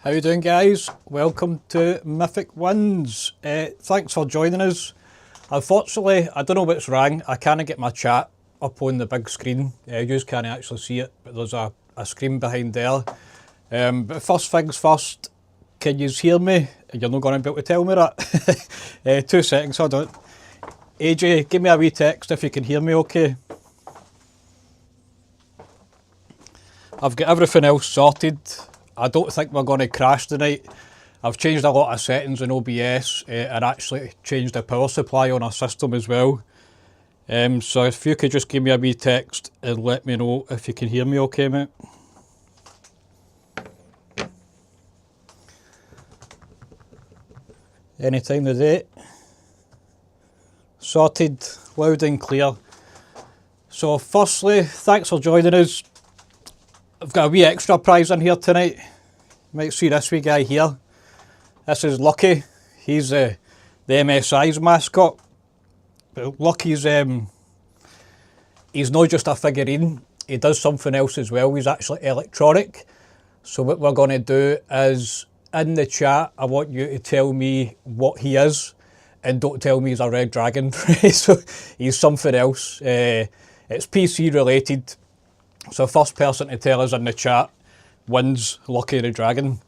How you doing, guys? Welcome to Mythic Wins. Thanks for joining us. Unfortunately, I don't know what's wrong. I can't get my chat up on the big screen. You can't actually see it, but there's a screen behind there. But first things first, can you hear me? You're not going to be able to tell me that. 2 seconds, hold on. AJ, give me a wee text if you can hear me okay. I've got everything else sorted. I don't think we're going to crash tonight. I've changed a lot of settings in OBS and actually changed the power supply on our system as well. So if you could just give me a wee text and let me know if you can hear me okay, mate. Any time of day. Sorted, loud and clear. So firstly, thanks for joining us. I've got a wee extra prize in here tonight. You might see this wee guy here. This is Lucky. He's the MSI's mascot. But Lucky's he's not just a figurine. He does something else as well. He's actually electronic. So what we're going to do is, in the chat, I want you to tell me what he is. And don't tell me he's a red dragon. So he's something else. It's PC related. So first person to tell us in the chat wins Lucky the Dragon.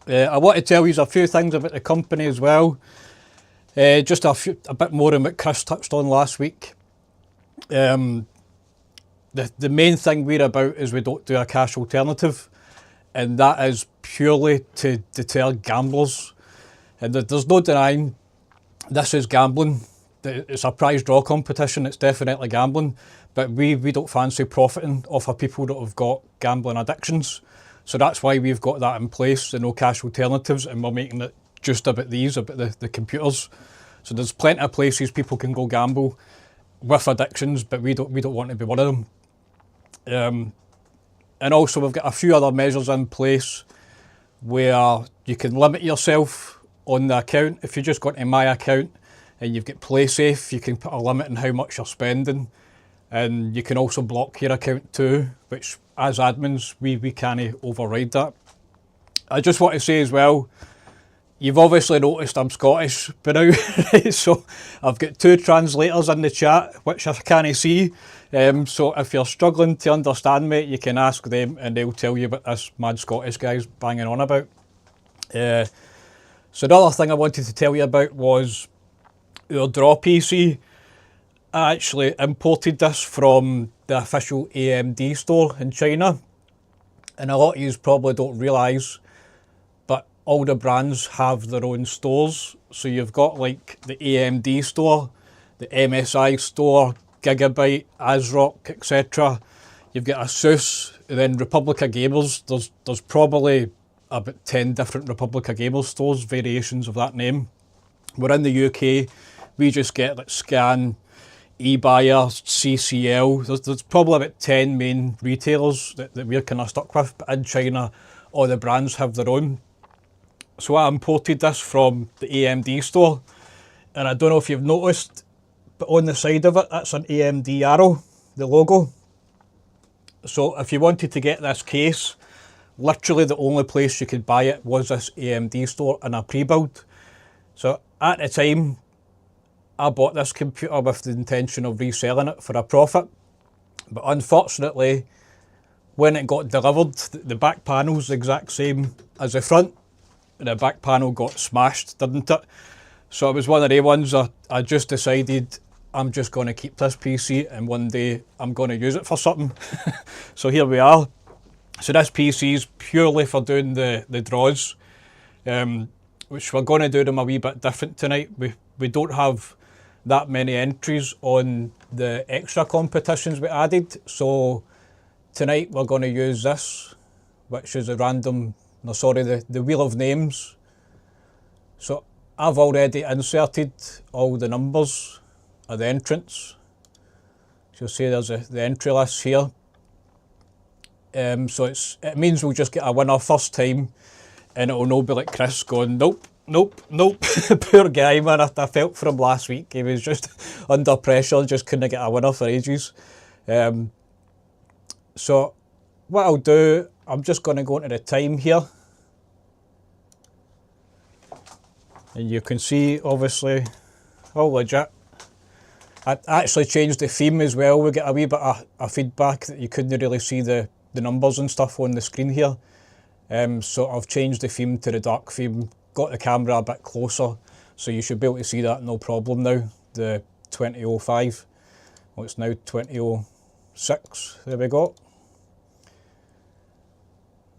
I want to tell you a few things about the company as well. Just a bit more on what Chris touched on last week. The main thing we're about is we don't do a cash alternative, and that is purely to deter gamblers. And there's no denying this is gambling. It's a prize draw competition, it's definitely gambling, but we don't fancy profiting off of people that have got gambling addictions. So that's why we've got that in place, the no cash alternatives, and we're making it just about the computers. So there's plenty of places people can go gamble with addictions, but we don't want to be one of them. And also we've got a few other measures in place where you can limit yourself on the account. If you just go into my account, and you've got PlaySafe, you can put a limit on how much you're spending, and you can also block your account too, which as admins we can't override that. I just want to say as well, you've obviously noticed I'm Scottish by now, so I've got 2 translators in the chat which I can't see, so if you're struggling to understand me, you can ask them and they'll tell you what this mad Scottish guy's banging on about. So the other thing I wanted to tell you about was our Draw PC. I actually imported this from the official AMD store in China, and a lot of you probably don't realise, but all the brands have their own stores. So you've got like the AMD store, the MSI store, Gigabyte, ASRock, etc. You've got Asus, and then Republica Gamers. There's probably about 10 different Republica Gamers stores, variations of that name. We're in the UK. We just get like Scan, eBuyer, CCL. There's probably about 10 main retailers that we're kind of stuck with, but in China, all the brands have their own. So I imported this from the AMD store, and I don't know if you've noticed, but on the side of it, that's an AMD arrow, the logo. So if you wanted to get this case, literally the only place you could buy it was this AMD store in a pre-build. So at the time, I bought this computer with the intention of reselling it for a profit, but unfortunately, when it got delivered, the back panel's the exact same as the front, and the back panel got smashed, didn't it? So it was one of the ones I just decided I'm just going to keep this PC, and one day I'm going to use it for something. So here we are. So this PC is purely for doing the draws, which we're going to do them a wee bit different tonight. We don't have that many entries on the extra competitions we added, so tonight we're going to use this, which is the wheel of names. So I've already inserted all the numbers of the entrants. So you'll see there's the entry list here. So it means we'll just get a winner first time, and it'll not be like Chris going, nope. Poor guy, man. I felt for him last week. He was just under pressure, just couldn't get a winner for ages. So what I'll do, I'm just going to go into the time here. And you can see, obviously, all legit. I actually changed the theme as well. We get a wee bit of feedback that you couldn't really see the numbers and stuff on the screen here. So I've changed the theme to the dark theme, got the camera a bit closer, so you should be able to see that no problem now. The 2005, well, it's now 2006, there we go.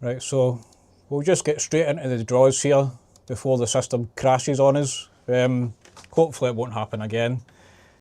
Right, so we'll just get straight into the draws here before the system crashes on us. Hopefully it won't happen again.